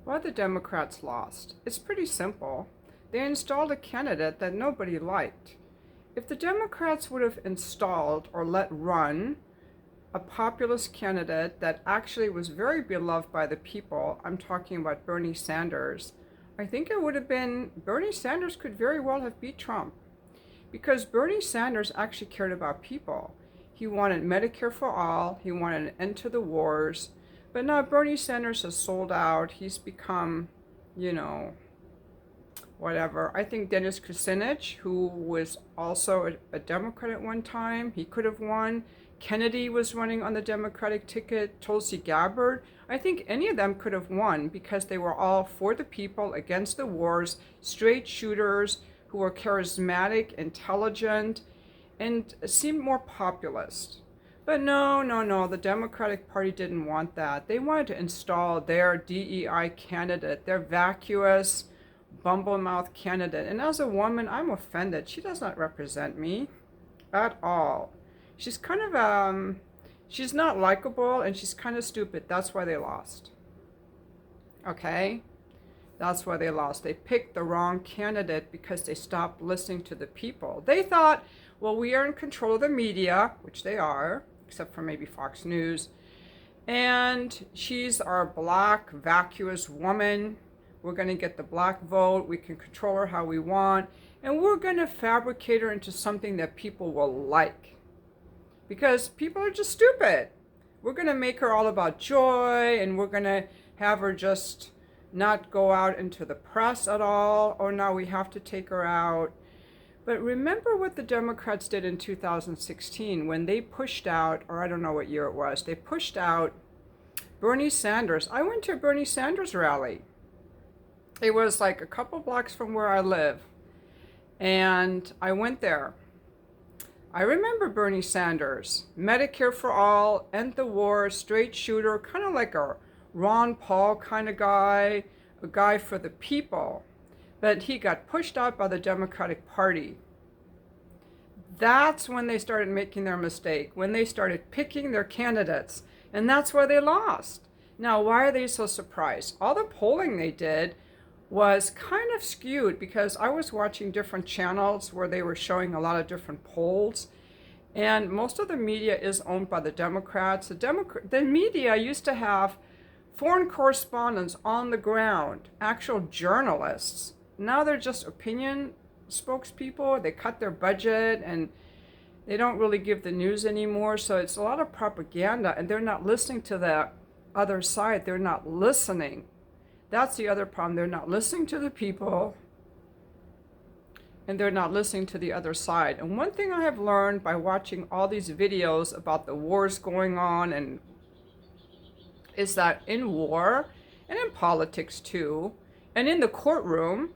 Why the Democrats lost? It's pretty simple. They installed a candidate that nobody liked. If the Democrats would have installed or let run a populist candidate that actually was very beloved by the people, I'm talking about Bernie Sanders, I think it would have been, Bernie Sanders could very well have beat Trump. Because Bernie Sanders actually cared about people. He wanted Medicare for all, he wanted an end to the wars, but now Bernie Sanders has sold out. He's become, you know, whatever. I think Dennis Kucinich, who was also a Democrat at one time, he could have won. Kennedy was running on the Democratic ticket, Tulsi Gabbard. I think any of them could have won because they were all for the people, against the wars, straight shooters who were charismatic, intelligent, and seemed more populist. But no, the Democratic Party didn't want that. They wanted to install their DEI candidate, their vacuous, bumblemouth candidate. And as a woman, I'm offended. She does not represent me at all. She's kind of, she's not likable and she's kind of stupid. That's why they lost. Okay? That's why they lost. They picked the wrong candidate because they stopped listening to the people. They thought, well, we are in control of the media, which they are, except for maybe Fox News. And she's our black, vacuous woman. We're going to get the black vote. We can control her how we want. And we're going to fabricate her into something that people will like. Because people are just stupid. We're going to make her all about joy, and we're going to have her just not go out into the press at all. Oh, now we have to take her out. But remember what the Democrats did in 2016 when they pushed out, or I don't know what year it was, they pushed out Bernie Sanders. I went to a Bernie Sanders rally. It was like a couple blocks from where I live. And I went there. I remember Bernie Sanders, Medicare for all, end the war, straight shooter, kind of like a Ron Paul kind of guy, a guy for the people. But he got pushed out by the Democratic Party. That's when they started making their mistake, when they started picking their candidates. And that's why they lost. Now, why are they so surprised? All the polling they did was kind of skewed because I was watching different channels where they were showing a lot of different polls. And most of the media is owned by the Democrats. The media used to have foreign correspondents on the ground, actual journalists. Now they're just opinion spokespeople. They cut their budget and they don't really give the news anymore. So it's a lot of propaganda and they're not listening to the other side. They're not listening. That's the other problem. They're not listening to the people and they're not listening to the other side. And one thing I have learned by watching all these videos about the wars going on and is that in war and in politics too, and in the courtroom,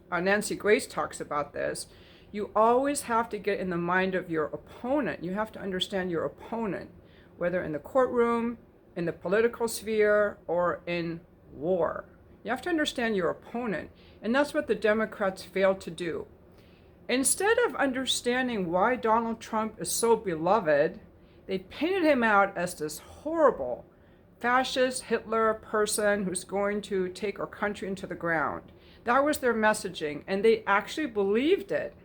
Nancy Grace talks about this, you always have to get in the mind of your opponent. You have to understand your opponent, whether in the courtroom, in the political sphere, or in war. You have to understand your opponent. And that's what the Democrats failed to do. Instead of understanding why Donald Trump is so beloved, they painted him out as this horrible fascist Hitler person who's going to take our country into the ground. That was their messaging, and they actually believed it.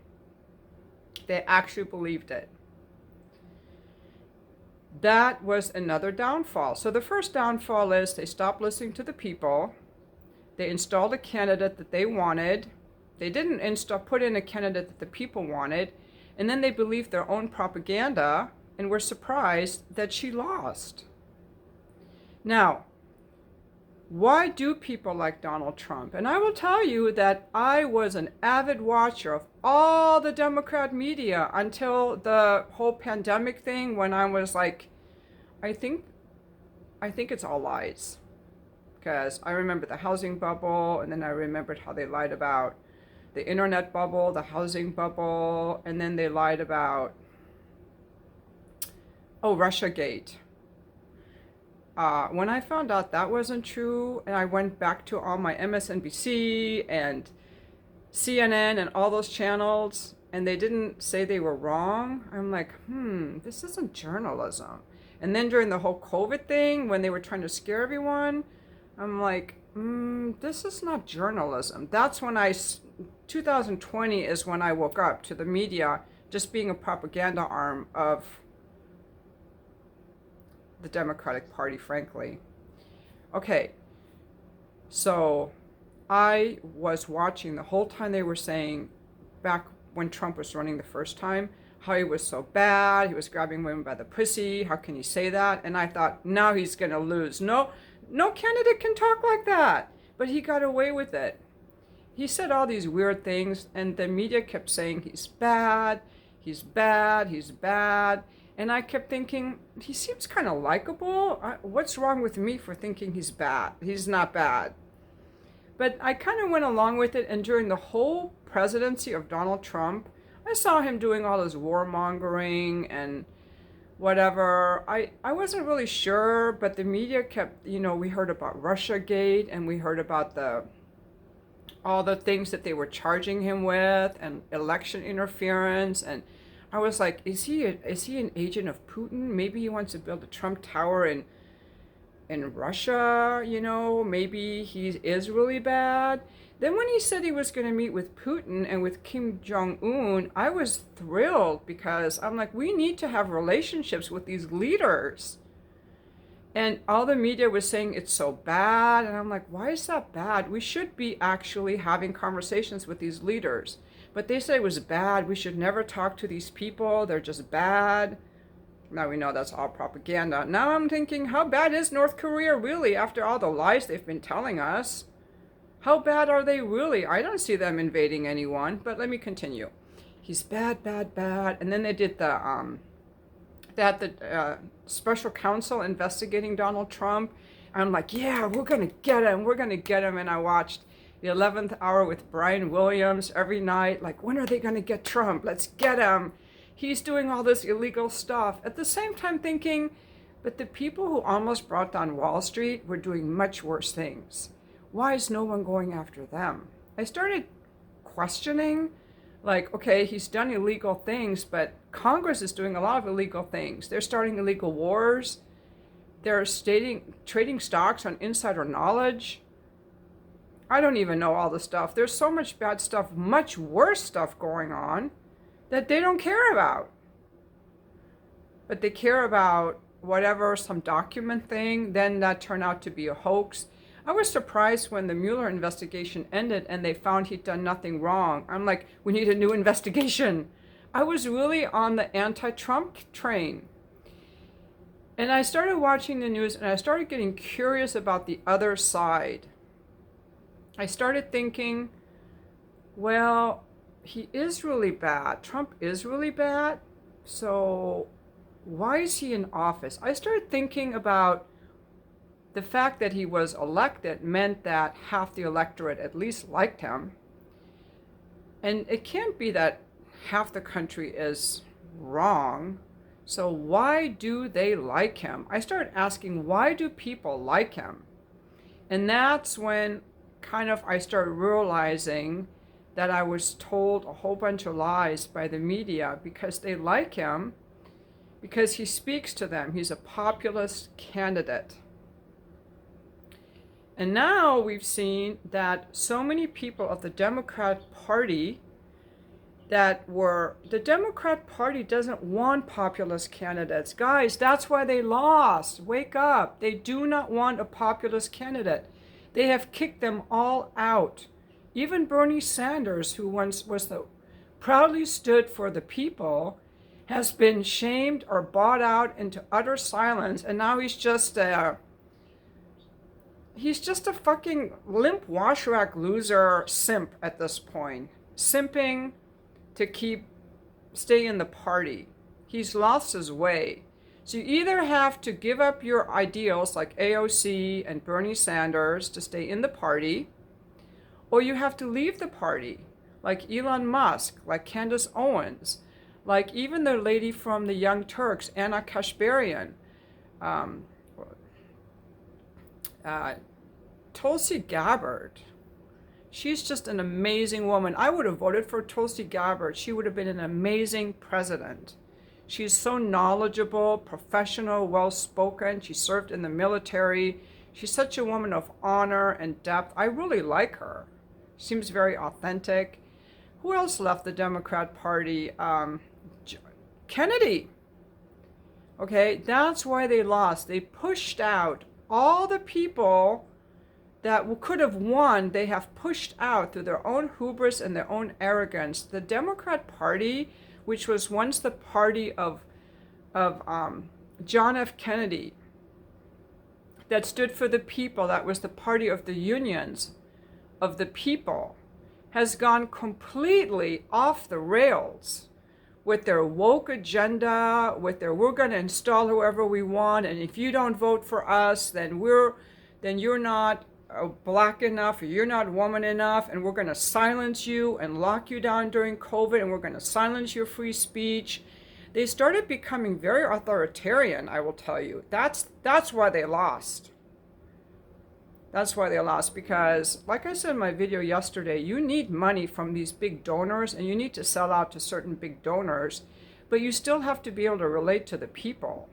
They actually believed it. That was another downfall. So the first downfall is they stopped listening to the people. They installed a candidate that they wanted. They didn't put in a candidate that the people wanted. And then they believed their own propaganda and were surprised that she lost. Now, why do people like Donald Trump? And I will tell you that I was an avid watcher of all the Democrat media until the whole pandemic thing when I was like, I think it's all lies. Because I remember the housing bubble, and then I remembered how they lied about the internet bubble, the housing bubble, and then they lied about, Russiagate. When I found out that wasn't true, and I went back to all my MSNBC and CNN and all those channels, and they didn't say they were wrong, I'm like, this isn't journalism. And then during the whole COVID thing, when they were trying to scare everyone, I'm like, this is not journalism. That's when 2020 is when I woke up to the media just being a propaganda arm of the Democratic Party, frankly. Okay, so I was watching the whole time they were saying, back when Trump was running the first time, how he was so bad, he was grabbing women by the pussy, how can he say that? And I thought, now he's gonna lose. No candidate can talk like that. But he got away with it. He said all these weird things, and the media kept saying he's bad, he's bad, he's bad. And I kept thinking, he seems kind of likable. What's wrong with me for thinking he's bad? He's not bad. But I kind of went along with it, and during the whole presidency of Donald Trump, I saw him doing all this warmongering and whatever. I wasn't really sure, but the media kept, we heard about Russiagate, and we heard about all the things that they were charging him with, and election interference. And I was like, is he an agent of Putin? Maybe he wants to build a Trump Tower in Russia, maybe he is really bad. Then when he said he was going to meet with Putin and with Kim Jong-un, I was thrilled, because I'm like, we need to have relationships with these leaders. And all the media was saying it's so bad. And I'm like, why is that bad? We should be actually having conversations with these leaders. But they said it was bad. We should never talk to these people. They're just bad. Now we know that's all propaganda. Now I'm thinking, how bad is North Korea really, after all the lies they've been telling us? How bad are they really? I don't see them invading anyone. But let me continue. He's bad, bad, bad. And then they did the special counsel investigating Donald Trump. I'm like, yeah, we're going to get him. We're going to get him. And I watched the 11th Hour with Brian Williams every night. Like, when are they going to get Trump? Let's get him. He's doing all this illegal stuff. At the same time thinking, but the people who almost brought down Wall Street were doing much worse things. Why is no one going after them? I started questioning, like, okay, he's done illegal things, but Congress is doing a lot of illegal things. They're starting illegal wars. They're trading stocks on insider knowledge. I don't even know all the stuff. There's so much bad stuff, much worse stuff going on that they don't care about. But they care about whatever, some document thing, then that turned out to be a hoax. I was surprised when the Mueller investigation ended and they found he'd done nothing wrong. I'm like, we need a new investigation. I was really on the anti-Trump train. And I started watching the news, and I started getting curious about the other side. I started thinking, well, he is really bad. Trump is really bad. So why is he in office? I started thinking about the fact that he was elected meant that half the electorate at least liked him. And it can't be that half the country is wrong. So why do they like him? I started asking, why do people like him? And that's when kind of I started realizing that I was told a whole bunch of lies by the media, because they like him because he speaks to them. He's a populist candidate. And now we've seen that so many people of the Democrat Party the Democrat Party doesn't want populist candidates. Guys, that's why they lost. Wake up. They do not want a populist candidate. They have kicked them all out. Even Bernie Sanders, who once proudly stood for the people, has been shamed or bought out into utter silence, and now he's just a fucking limp washrack loser simp at this point. Simping to stay in the party. He's lost his way. So you either have to give up your ideals like AOC and Bernie Sanders to stay in the party, or you have to leave the party, like Elon Musk, like Candace Owens, like even the lady from the Young Turks, Anna Kashbarian, Tulsi Gabbard. She's just an amazing woman. I would have voted for Tulsi Gabbard. She would have been an amazing president. She's so knowledgeable, professional, well-spoken. She served in the military. She's such a woman of honor and depth. I really like her. Seems very authentic. Who else left the Democrat Party? Kennedy. Okay, that's why they lost. They pushed out all the people that could have won. They have pushed out through their own hubris and their own arrogance. The Democrat Party, which was once the party of John F. Kennedy, that stood for the people, that was the party of the unions, of the people, has gone completely off the rails with their woke agenda, with their we're going to install whoever we want, and if you don't vote for us, then you're not black enough, or you're not woman enough, and we're going to silence you and lock you down during COVID, and we're going to silence your free speech. They started becoming very authoritarian, I will tell you. That's why they lost. That's why they lost, because, like I said in my video yesterday, you need money from these big donors, and you need to sell out to certain big donors, but you still have to be able to relate to the people.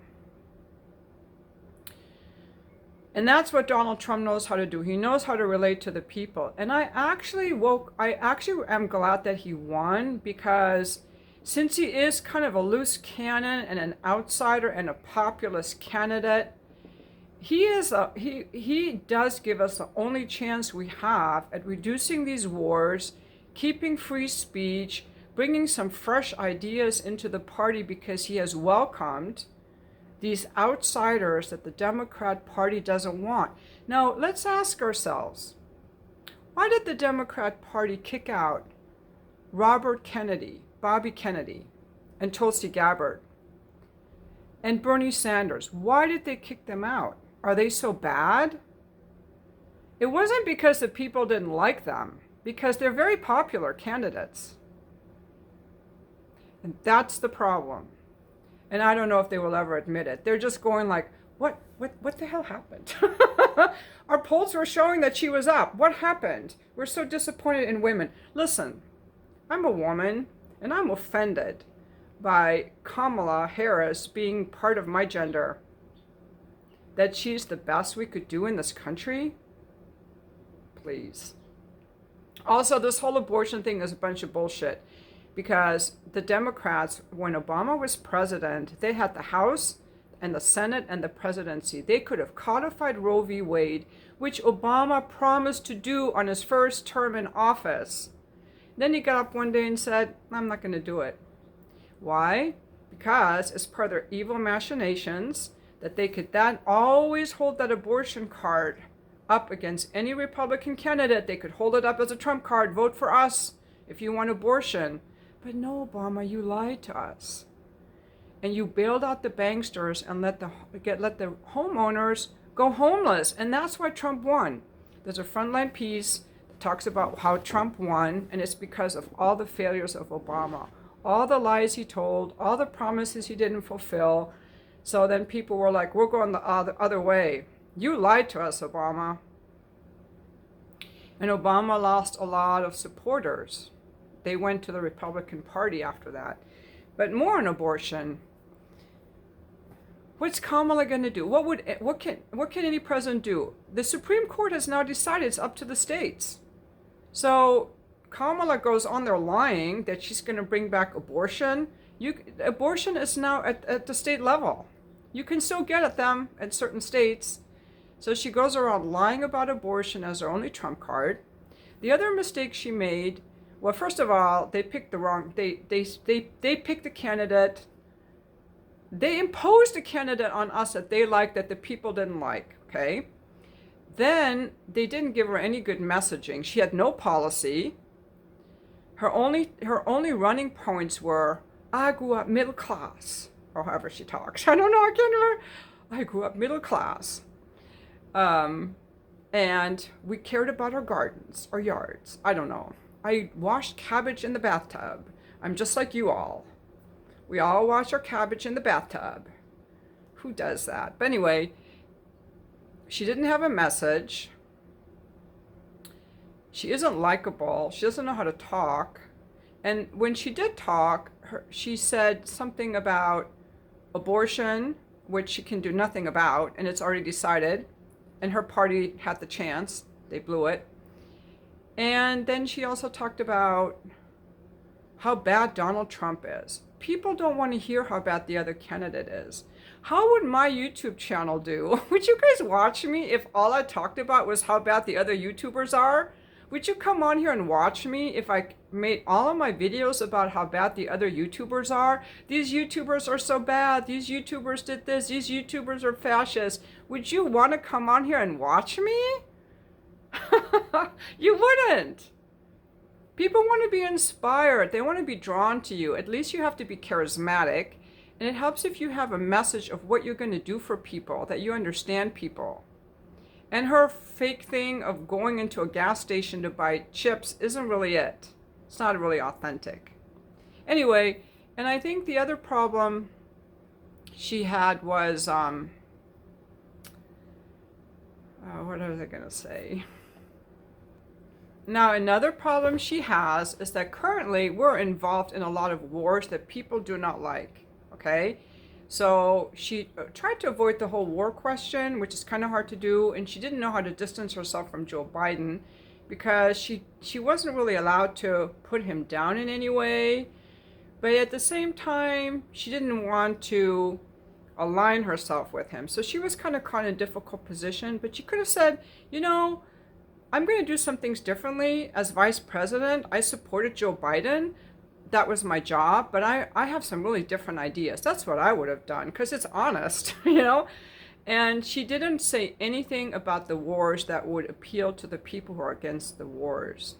And that's what Donald Trump knows how to do. He knows how to relate to the people. And I actually am glad that he won, because since he is kind of a loose cannon and an outsider and a populist candidate, he does give us the only chance we have at reducing these wars, keeping free speech, bringing some fresh ideas into the party, because he has welcomed these outsiders that the Democrat Party doesn't want. Now, let's ask ourselves, why did the Democrat Party kick out Robert Kennedy, Bobby Kennedy, and Tulsi Gabbard, and Bernie Sanders? Why did they kick them out? Are they so bad? It wasn't because the people didn't like them, because they're very popular candidates. And that's the problem. And I don't know if they will ever admit it. They're just going like, what the hell happened? Our polls were showing that she was up. What happened? We're so disappointed in women. Listen, I'm a woman, and I'm offended by Kamala Harris being part of my gender. That she's the best we could do in this country? Please. Also, this whole abortion thing is a bunch of bullshit. Because the Democrats, when Obama was president, they had the House and the Senate and the presidency. They could have codified Roe v. Wade, which Obama promised to do on his first term in office. Then he got up one day and said, I'm not going to do it. Why? Because it's part of their evil machinations that they could then always hold that abortion card up against any Republican candidate. They could hold it up as a trump card. Vote for us if you want abortion. But no, Obama, you lied to us. And you bailed out the banksters and let the homeowners go homeless. And that's why Trump won. There's a frontline piece that talks about how Trump won, and it's because of all the failures of Obama. All the lies he told, all the promises he didn't fulfill. So then people were like, we're going the other way. You lied to us, Obama. And Obama lost a lot of supporters. They went to the Republican Party after that. But more on abortion. What's Kamala going to do? What can any president do? The Supreme Court has now decided it's up to the states. So Kamala goes on there lying that she's going to bring back abortion. Abortion is now at the state level. You can still get at them at certain states. So she goes around lying about abortion as her only trump card. The other mistake she made, well, first of all, they picked the wrong, they picked a candidate. They imposed a candidate on us that they liked that the people didn't like, okay? Then they didn't give her any good messaging. She had no policy. Her only running points were, I grew up middle class, or however she talks. I don't know, I can't remember. I grew up middle class. And we cared about our gardens, our yards. I don't know. I washed cabbage in the bathtub. I'm just like you all. We all wash our cabbage in the bathtub. Who does that? But anyway, she didn't have a message. She isn't likable. She doesn't know how to talk. And when she did talk, she said something about abortion, which she can do nothing about, and it's already decided. and her party had the chance. They blew it. And then she also talked about how bad Donald Trump is. People don't want to hear how bad the other candidate is. How would my YouTube channel do? Would you guys watch me if all I talked about was how bad the other YouTubers are? Would you come on here and watch me if I made all of my videos about how bad the other YouTubers are? These YouTubers are so bad. These YouTubers did this. These YouTubers are fascist. Would you want to come on here and watch me? You wouldn't. People want to be inspired. They want to be drawn to you. At least you have to be charismatic. And it helps if you have a message of what you're going to do for people, that you understand people. And her fake thing of going into a gas station to buy chips isn't really it. It's not really authentic. Anyway, and I think the other problem she had was, what was I going to say? Now, another problem she has is that currently we're involved in a lot of wars that people do not like, okay? So she tried to avoid the whole war question, which is kind of hard to do, and she didn't know how to distance herself from Joe Biden because she wasn't really allowed to put him down in any way, but at the same time, she didn't want to align herself with him. So she was kind of caught in a difficult position, but she could have said, you know, I'm going to do some things differently. As vice president, I supported Joe Biden. That was my job, but I have some really different ideas. That's what I would have done because it's honest, you know? And she didn't say anything about the wars that would appeal to the people who are against the wars.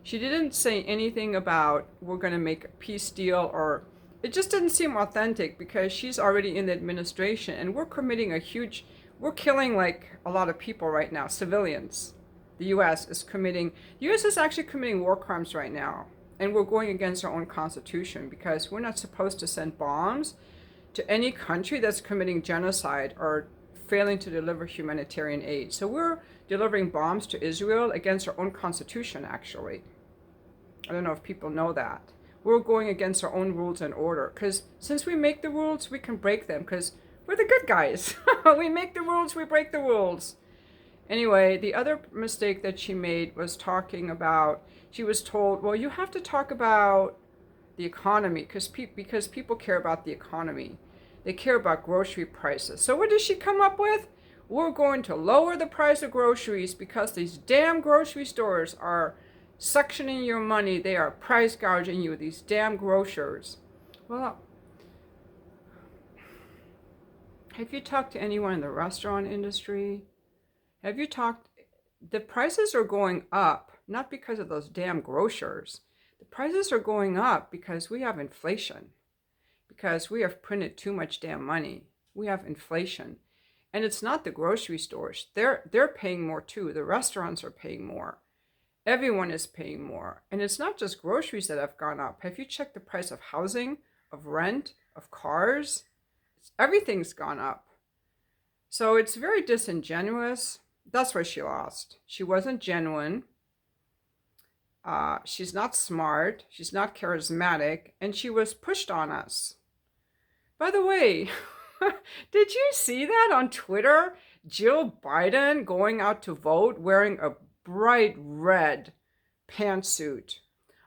She didn't say anything about we're going to make a peace deal, or it just didn't seem authentic because she's already in the administration and we're killing like a lot of people right now, civilians. The U.S. is actually committing war crimes right now. And we're going against our own constitution because we're not supposed to send bombs to any country that's committing genocide or failing to deliver humanitarian aid. So we're delivering bombs to Israel against our own constitution, actually. I don't know if people know that. We're going against our own rules and order because since we make the rules, we can break them because we're the good guys. We make the rules, we break the rules. Anyway, the other mistake that she made was talking about, she was told, well, you have to talk about the economy because people care about the economy. They care about grocery prices. So what does she come up with? We're going to lower the price of groceries because these damn grocery stores are suctioning your money. They are price gouging you, these damn grocers. Well, have you talked to anyone in the restaurant industry? The prices are going up, not because of those damn grocers. The prices are going up because we have inflation, because we have printed too much damn money. We have inflation. And it's not the grocery stores. They're paying more too. The restaurants are paying more. Everyone is paying more. And it's not just groceries that have gone up. Have you checked the price of housing, of rent, of cars? Everything's gone up. So it's very disingenuous. That's where she lost. She wasn't genuine. She's not smart. She's not charismatic. And she was pushed on us. By the way, did you see that on Twitter? Jill Biden going out to vote wearing a bright red pantsuit.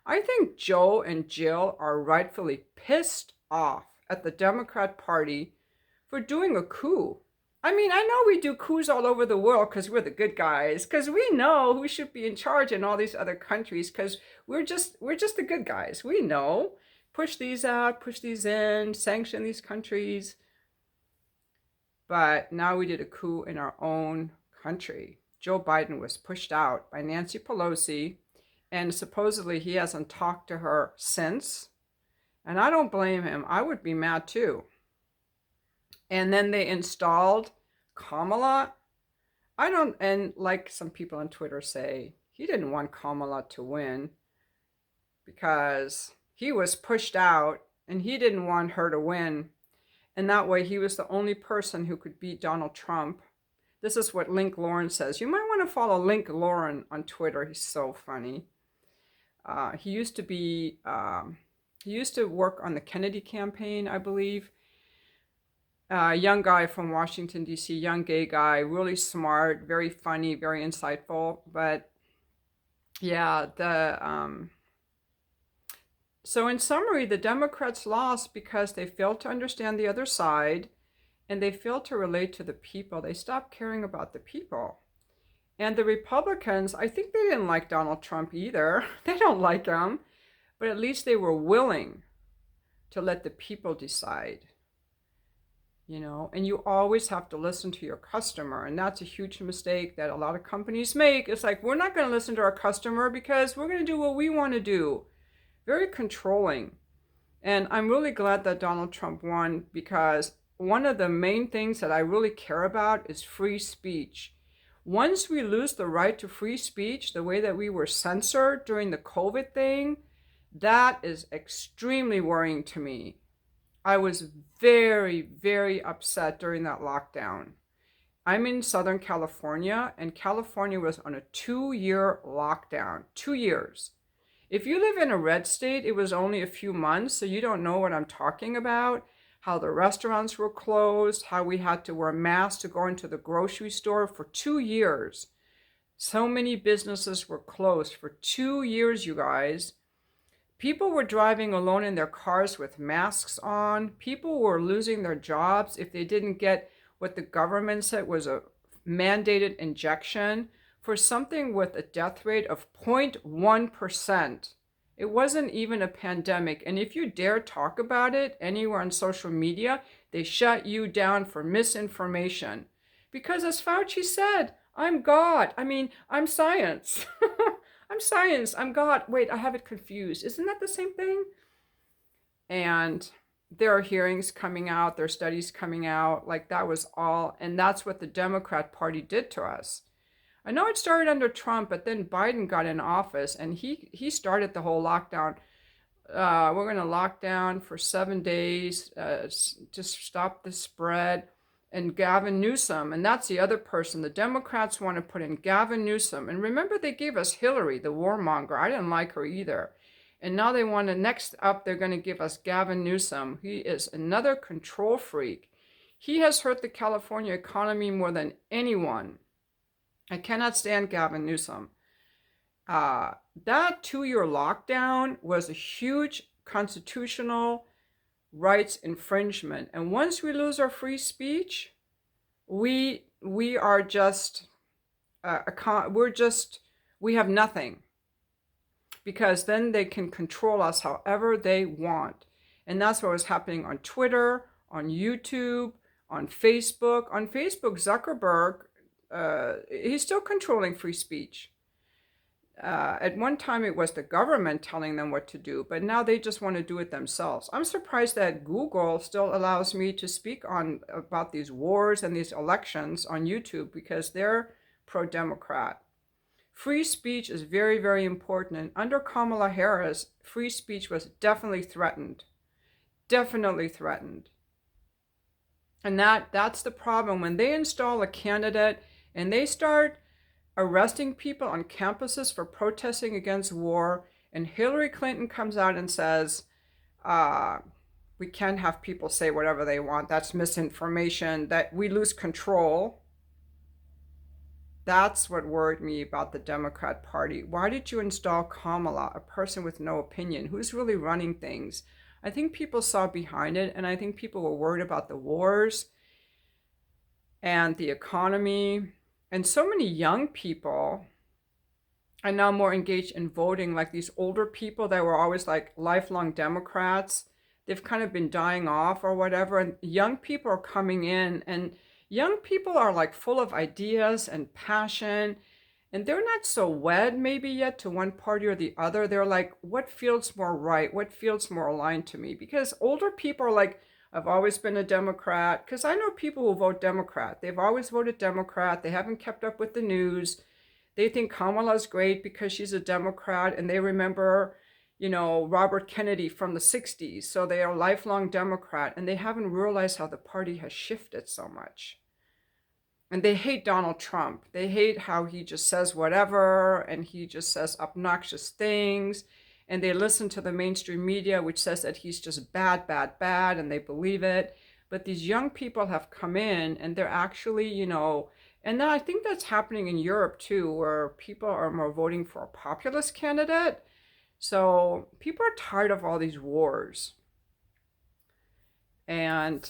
I think Joe and Jill are rightfully pissed off at the Democrat Party for doing a coup. I mean, I know we do coups all over the world because we're the good guys, because we know who should be in charge in all these other countries, because we're just the good guys. We know. Push these out, push these in, sanction these countries. But now we did a coup in our own country. Joe Biden was pushed out by Nancy Pelosi, and supposedly he hasn't talked to her since. And I don't blame him. I would be mad too. And then they installed Kamala. And like some people on Twitter say, he didn't want Kamala to win because he was pushed out and he didn't want her to win. And that way he was the only person who could beat Donald Trump. This is what Link Lauren says. You might want to follow Link Lauren on Twitter. He's so funny. He used to work on the Kennedy campaign, I believe. young guy from Washington, D.C., young gay guy, really smart, very funny, very insightful. But yeah, so in summary, the Democrats lost because they failed to understand the other side and they failed to relate to the people. They stopped caring about the people. And the Republicans, I think they didn't like Donald Trump either. They don't like him, but at least they were willing to let the people decide. And you always have to listen to your customer, and that's a huge mistake that a lot of companies make. It's like, we're not going to listen to our customer because we're going to do what we want to do. Very controlling. And I'm really glad that Donald Trump won, because one of the main things that I really care about is free speech. Once we lose the right to free speech, the way that we were censored during the COVID thing, that is extremely worrying to me. I was very, very upset during that lockdown. I'm in Southern California, and California was on a 2-year lockdown. 2 years. If you live in a red state, it was only a few months, so you don't know what I'm talking about. How the restaurants were closed, how we had to wear masks to go into the grocery store for 2 years. So many businesses were closed for 2 years, you guys. People were driving alone in their cars with masks on. People were losing their jobs if they didn't get what the government said was a mandated injection for something with a death rate of 0.1%. It wasn't even a pandemic. And if you dare talk about it anywhere on social media, they shut you down for misinformation. Because as Fauci said, I'm God. I'm science. I'm science. I'm God. Wait, I have it confused. Isn't that the same thing? And there are hearings coming out, there are studies coming out, like that was all. And that's what the Democrat Party did to us. I know it started under Trump, but then Biden got in office and he started the whole lockdown. We're going to lock down for 7 days to stop the spread. And Gavin Newsom, and that's the other person. The Democrats want to put in Gavin Newsom. And remember, they gave us Hillary, the warmonger. I didn't like her either. And now they want to, next up, they're going to give us Gavin Newsom. He is another control freak. He has hurt the California economy more than anyone. I cannot stand Gavin Newsom. That 2-year lockdown was a huge constitutional rights infringement. And once we lose our free speech, we are just we have nothing, because then they can control us however they want. And that's what was happening on Twitter, on YouTube, on Facebook. On Facebook, Zuckerberg, he's still controlling free speech. At one time, it was the government telling them what to do, but now they just want to do it themselves. I'm surprised that Google still allows me to speak about these wars and these elections on YouTube, because they're pro-Democrat. Free speech is very, very important. And under Kamala Harris, free speech was definitely threatened. Definitely threatened. And that's the problem. When they install a candidate and they start arresting people on campuses for protesting against war, and Hillary Clinton comes out and says, we can't have people say whatever they want, that's misinformation, that we lose control. That's what worried me about the Democrat Party. Why did you install Kamala, a person with no opinion? Who's really running things? I think people saw behind it, and I think people were worried about the wars and the economy. And so many young people are now more engaged in voting, like these older people that were always like lifelong Democrats. They've kind of been dying off or whatever. And young people are coming in, and young people are like full of ideas and passion. And they're not so wed maybe yet to one party or the other. They're like, what feels more right? What feels more aligned to me? Because older people are like, I've always been a Democrat, because I know people who vote Democrat. They've always voted Democrat. They haven't kept up with the news. They think Kamala's great because she's a Democrat, and they remember, Robert Kennedy from the 60s. So they are a lifelong Democrat, and they haven't realized how the party has shifted so much. And they hate Donald Trump. They hate how he just says whatever, and he just says obnoxious things. And they listen to the mainstream media, which says that he's just bad, bad, bad, and they believe it. But these young people have come in and they're actually, you know, and then I think that's happening in Europe too, where people are more voting for a populist candidate. So people are tired of all these wars. And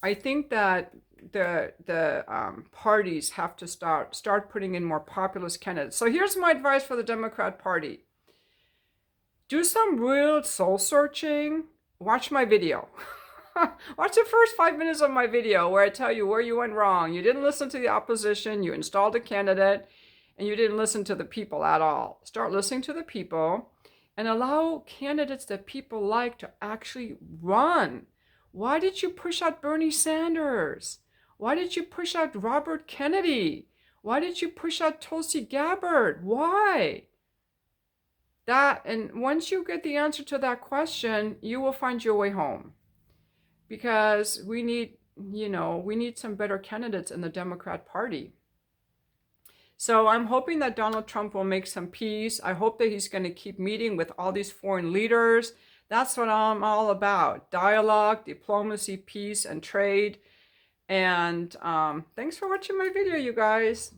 I think that the parties have to start putting in more populist candidates. So here's my advice for the Democrat Party: do some real soul searching. Watch my video. Watch the first 5 minutes of my video where I tell you where you went wrong. You didn't listen to the opposition. You installed a candidate, and you didn't listen to the people at all. Start listening to the people, and allow candidates that people like to actually run. Why did you push out Bernie Sanders? Why did you push out Robert Kennedy? Why did you push out Tulsi Gabbard? Why? And once you get the answer to that question, you will find your way home. Because we need, you know, we need some better candidates in the Democrat Party. So I'm hoping that Donald Trump will make some peace. I hope that he's going to keep meeting with all these foreign leaders. That's what I'm all about: dialogue, diplomacy, peace, and trade. And thanks for watching my video, you guys.